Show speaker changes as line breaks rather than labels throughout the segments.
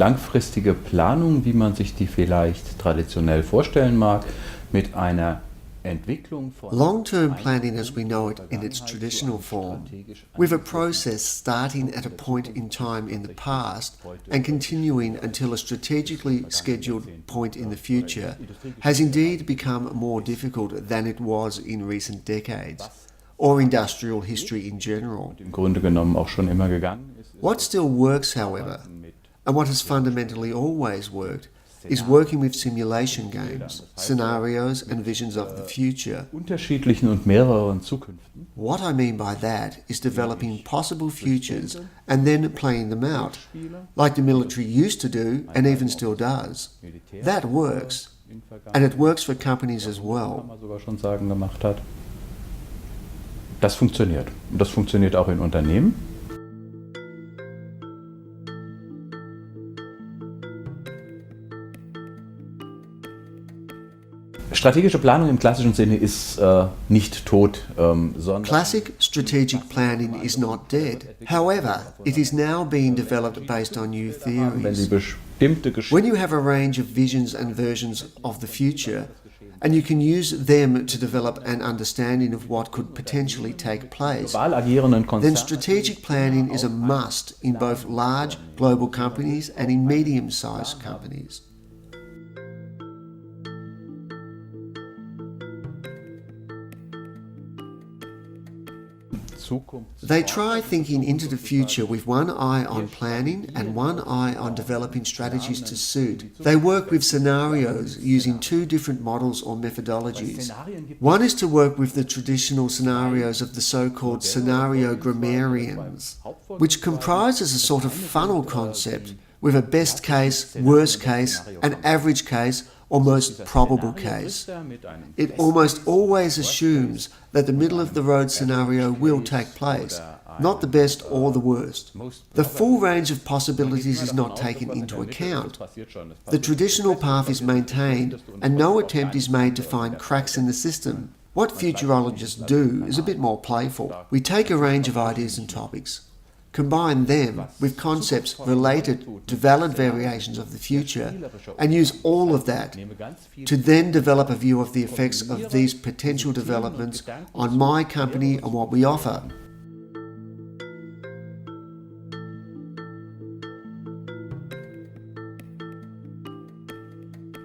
langfristige Planung, wie man sich die vielleicht traditionell vorstellen mag, mit einer Entwicklung von
Long-term planning as we know it in its traditional form, with a process starting at a point in time in the past and continuing until a strategically scheduled point in the future, has indeed become more difficult than it was in recent decades, or industrial history in general.
im Grunde genommen auch schon immer gegangen ist.
What still works, however, and what has fundamentally always worked, is working with simulation games, scenarios and visions of the future.
Unterschiedlichen und mehreren Zukünften.
What I mean by that is developing possible futures and then playing them out, like the military used to do and even still does. That works, and it works for companies as
Kann
well.
man sogar schon sagen, gemacht hat. Das funktioniert. Und das funktioniert auch in Unternehmen. Strategische Planung im klassischen Sinne ist nicht tot, sondern
Classic strategic planning is not dead. However, it is now being developed based on new
wenn Sie
theories.
bestimmte
When you have a range of visions and versions of the future, and you can use them to develop an understanding of what could potentially take place,
global agierenden
then
Konzernen
strategic planning is a must in both large global companies and in medium-sized companies. They try thinking into the future with one eye on planning and one eye on developing strategies to suit. They work with scenarios using two different models or methodologies. One is to work with the traditional scenarios of the so-called scenario grammarians, which comprises a sort of funnel concept with a best case, worst case, an average case, or most probable case. It almost always assumes that the middle-of-the-road scenario will take place, not the best or the worst. The full range of possibilities is not taken into account. The traditional path is maintained, and no attempt is made to find cracks in the system. What futurologists do is a bit more playful. We take a range of ideas and topics, combine them with concepts related to valid variations of the future, and use all of that to then develop a view of the effects of these potential developments on my company and what we offer.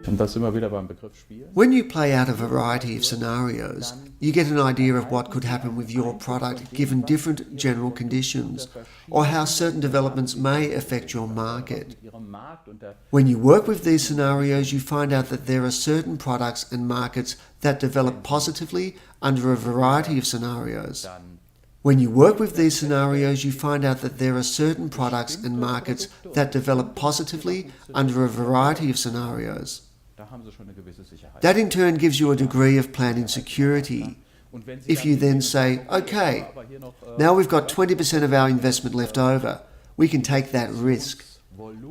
Und das immer wieder beim Begriff Spiel.
When you play out a variety of scenarios, you get an idea of what could happen with your product given different general conditions, or how certain developments may affect your market. When you work with these scenarios, you find out that there are certain products and markets that develop positively under a variety of scenarios. When you work with these scenarios, you find out that there are certain products and markets that develop positively under a variety of scenarios. That in turn gives you a degree of planning security. If you then say, okay, now we've got 20% of our investment left over, we can take that risk.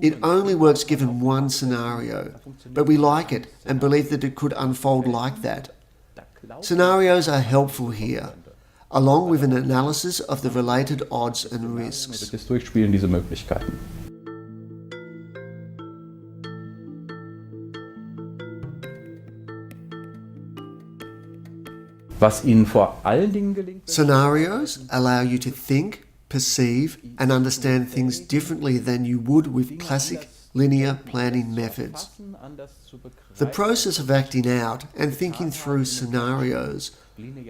It only works given one scenario, but we like it and believe that it could unfold like that. Scenarios are helpful here, along with an analysis of the related odds and risks.
Das Durchspielen dieser Möglichkeiten. Was Ihnen vor allen Dingen gelingt,
Scenarios allow you to think, perceive, and understand things differently than you would with classic linear planning methods. The process of acting out and thinking through scenarios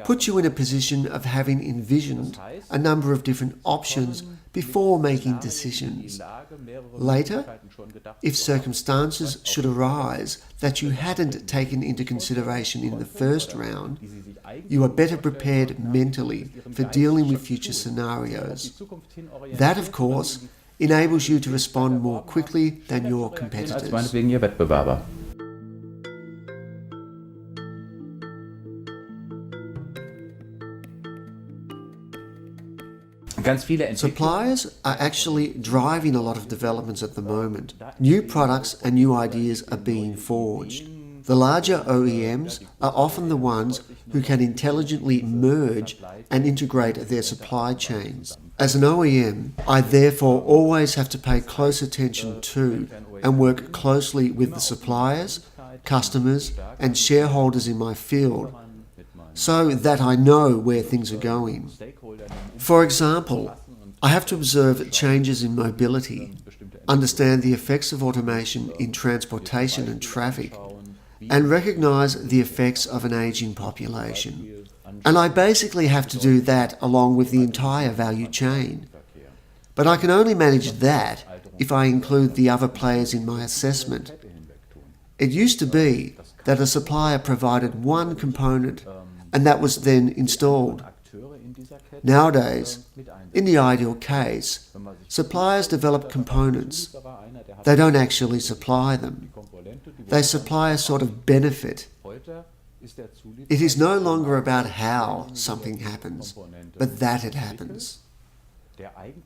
puts you in a position of having envisioned a number of different options before making decisions. Later, if circumstances should arise that you hadn't taken into consideration in the first round, you are better prepared mentally for dealing with future scenarios. That, of course, enables you to respond more quickly than your
als
competitors.
meinetwegen Ihr Wettbewerber. Ganz viele Entwickler
Suppliers are actually driving a lot of developments at the moment. New products and new ideas are being forged. The larger OEMs are often the ones who can intelligently merge and integrate their supply chains. As an OEM, I therefore always have to pay close attention to and work closely with the suppliers, customers, and shareholders in my field so that I know where things are going. For example, I have to observe changes in mobility, understand the effects of automation in transportation and traffic, and recognize the effects of an aging population. And I basically have to do that along with the entire value chain. But I can only manage that if I include the other players in my assessment. It used to be that a supplier provided one component and that was then installed. Nowadays, in the ideal case, suppliers develop components. They don't actually supply them. They supply a sort of benefit. It is no longer about how something happens, but that it happens.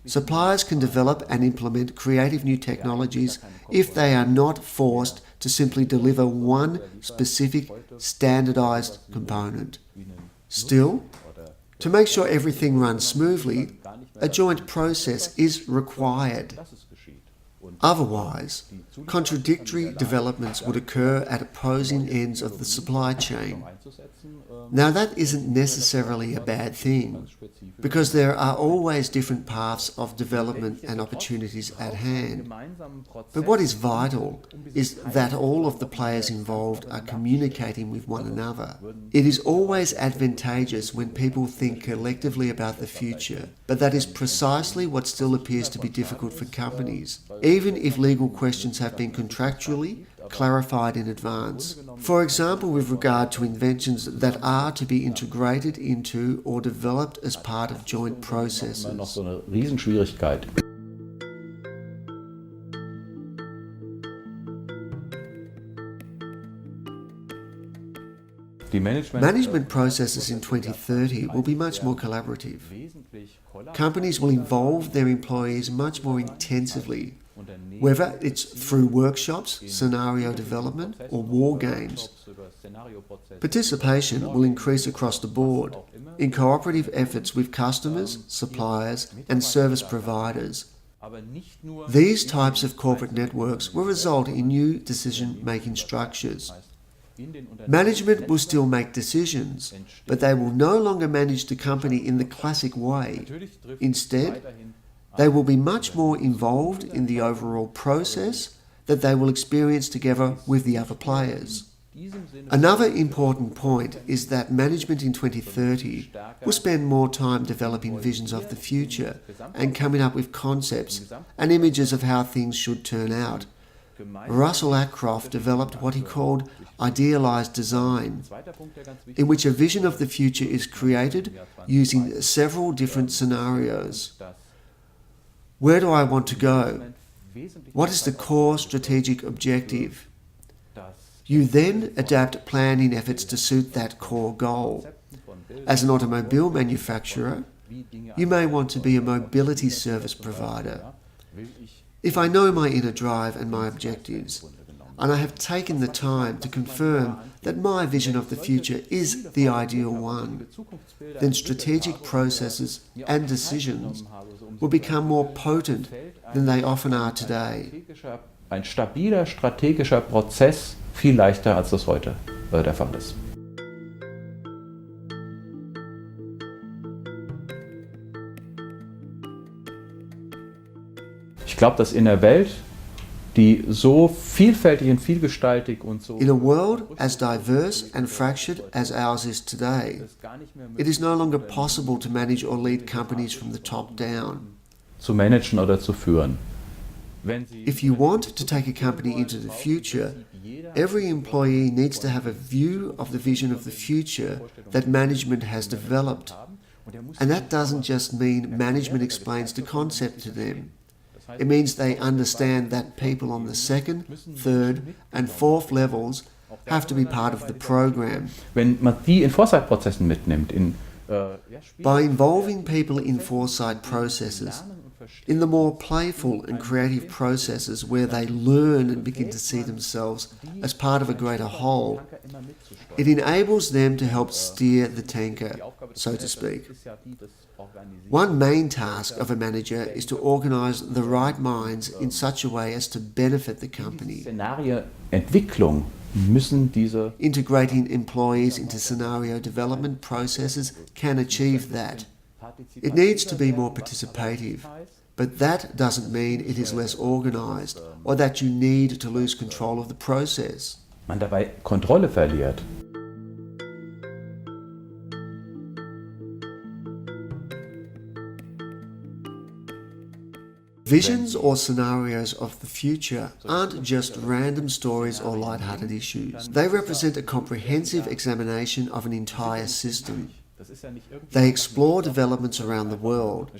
Suppliers can develop and implement creative new technologies if they are not forced to simply deliver one specific standardized component. Still, to make sure everything runs smoothly, a joint process is required. Otherwise, contradictory developments would occur at opposing ends of the supply chain. Now that isn't necessarily a bad thing, because there are always different paths of development and opportunities at hand. But what is vital is that all of the players involved are communicating with one another. It is always advantageous when people think collectively about the future, but that is precisely what still appears to be difficult for companies, even if legal questions have been contractually clarified in advance. For example, with regard to inventions that are to be integrated into or developed as part of joint processes. Management processes in 2030 will be much more collaborative. Companies will involve their employees much more intensively, whether it's through workshops, scenario development, or war games. Participation will increase across the board in cooperative efforts with customers, suppliers, and service providers. These types of corporate networks will result in new decision-making structures. Management will still make decisions, but they will no longer manage the company in the classic way. Instead, they will be much more involved in the overall process that they will experience together with the other players. Another important point is that management in 2030 will spend more time developing visions of the future and coming up with concepts and images of how things should turn out. Russell Acroft developed what he called idealized design, in which a vision of the future is created using several different scenarios. Where do I want to go? What is the core strategic objective? You then adapt planning efforts to suit that core goal. As an automobile manufacturer, you may want to be a mobility service provider. If I know my inner drive and my objectives, and I have taken the time to confirm that my vision of the future is the ideal one, then strategic processes and decisions will become more potent than they often are today.
Ein stabiler strategischer Prozess viel leichter, als das heute der Fall ist. Ich glaube, dass in der Welt, die so vielfältig und vielgestaltig und so...
In a world as diverse and fractured as ours is today, it is no longer possible to manage or lead companies from the top down.
Zu managen oder zu führen.
If you want to take a company into the future, every employee needs to have a view of the vision of the future that management has developed. And that doesn't just mean management explains the concept to them. It means they understand that people on the second, third, and fourth levels have to be part of the program.
Wenn man die in Foresight-Prozessen mitnimmt,
by involving people in foresight processes, in the more playful and creative processes where they learn and begin to see themselves as part of a greater whole, it enables them to help steer the tanker, so to speak. One main task of a manager is to organize the right minds in such a way as to benefit the company.
Szenarioentwicklung müssen diese
Integrating employees into scenario development processes can achieve that. It needs to be more participative, but that doesn't mean it is less organized or that you need to lose control of the process.
man dabei Kontrolle verliert.
Visions or scenarios of the future aren't just random stories or light-hearted issues. They represent a comprehensive examination of an entire system. They explore developments around the world,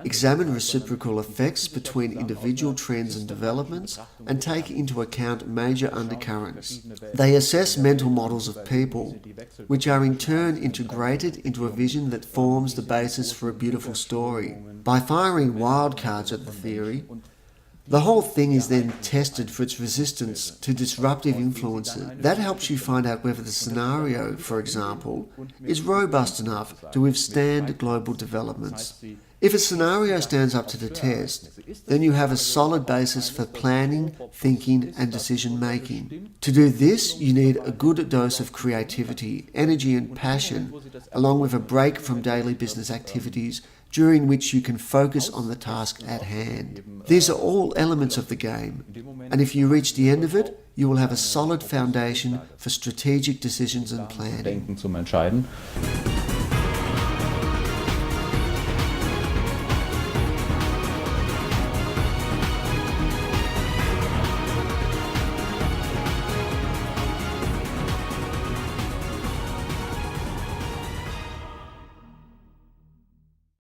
examine reciprocal effects between individual trends and developments, and take into account major undercurrents. They assess mental models of people, which are in turn integrated into a vision that forms the basis for a beautiful story. By firing wildcards at the theory, the whole thing is then tested for its resistance to disruptive influences. That helps you find out whether the scenario, for example, is robust enough to withstand global developments. If a scenario stands up to the test, then you have a solid basis for planning, thinking, and decision-making. To do this, you need a good dose of creativity, energy, and passion, along with a break from daily business activities during which you can focus on the task at hand. These are all elements of the game, and if you reach the end of it, you will have a solid foundation for strategic decisions and planning.
Denken zum Entscheiden.